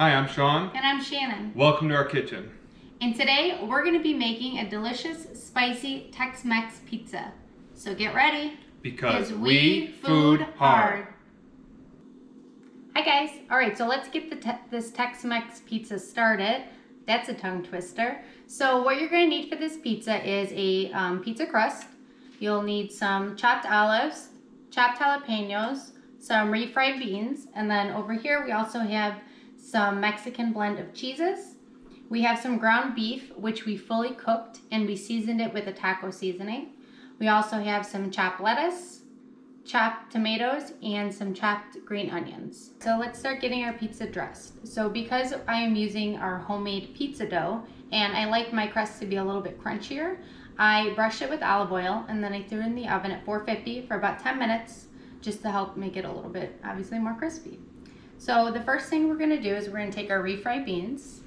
Hi, I'm Sean. And I'm Shannon. Welcome to our kitchen. And today we're going to be making a delicious, spicy Tex-Mex pizza. So get ready. Because we food hard. Hi guys. Alright, so let's get this Tex-Mex pizza started. That's a tongue twister. So what you're going to need for this pizza is a pizza crust. You'll need some chopped olives, chopped jalapenos, some refried beans, and then over here we also have some Mexican blend of cheeses. We have some ground beef, which we fully cooked and we seasoned it with a taco seasoning. We also have some chopped lettuce, chopped tomatoes, and some chopped green onions. So let's start getting our pizza dressed. So because I am using our homemade pizza dough and I like my crust to be a little bit crunchier, I brushed it with olive oil and then I threw it in the oven at 450 for about 10 minutes just to help make it a little bit, obviously, more crispy. So the first thing we're gonna do is we're gonna take our refried beans.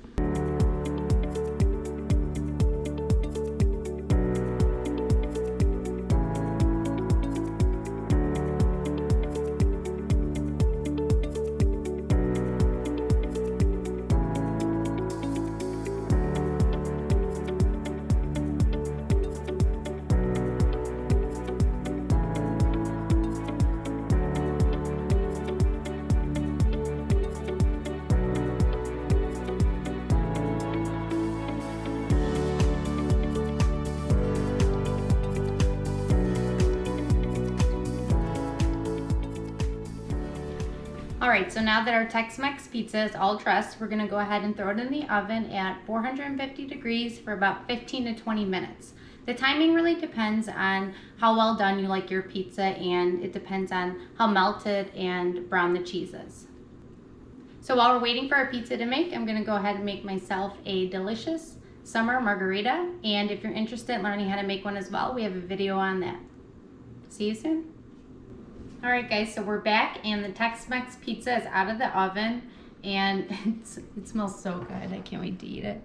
Alright, so now that our Tex-Mex pizza is all dressed, we're going to go ahead and throw it in the oven at 450 degrees for about 15 to 20 minutes. The timing really depends on how well done you like your pizza, and it depends on how melted and brown the cheese is. So while we're waiting for our pizza to make, I'm going to go ahead and make myself a delicious summer margarita, and if you're interested in learning how to make one as well, we have a video on that. See you soon. Alright guys, so we're back and the Tex-Mex pizza is out of the oven and it smells so good. I can't wait to eat it.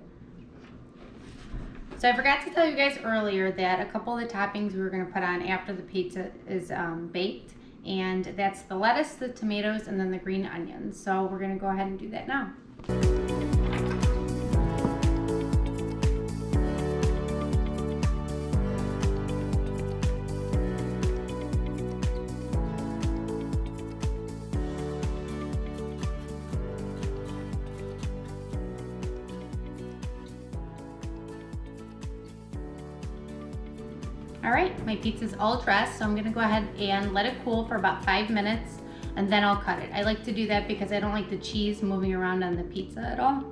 So I forgot to tell you guys earlier that a couple of the toppings we were going to put on after the pizza is baked, and that's the lettuce, the tomatoes, and then the green onions. So we're going to go ahead and do that now. Alright, my pizza's all dressed, so I'm going to go ahead and let it cool for about 5 minutes and then I'll cut it. I like to do that because I don't like the cheese moving around on the pizza at all.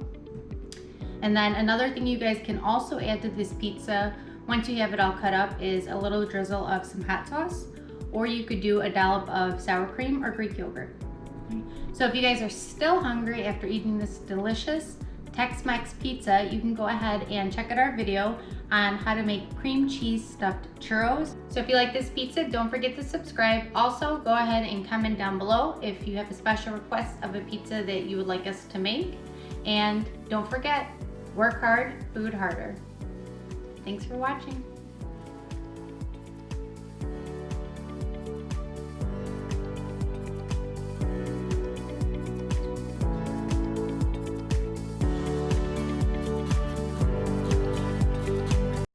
And then another thing you guys can also add to this pizza once you have it all cut up is a little drizzle of some hot sauce, or you could do a dollop of sour cream or Greek yogurt. So if you guys are still hungry after eating this delicious Tex-Mex pizza, you can go ahead and check out our video on how to make cream cheese stuffed churros. So if you like this pizza, don't forget to subscribe. Also, go ahead and comment down below if you have a special request of a pizza that you would like us to make. And don't forget, work hard, food harder. Thanks for watching.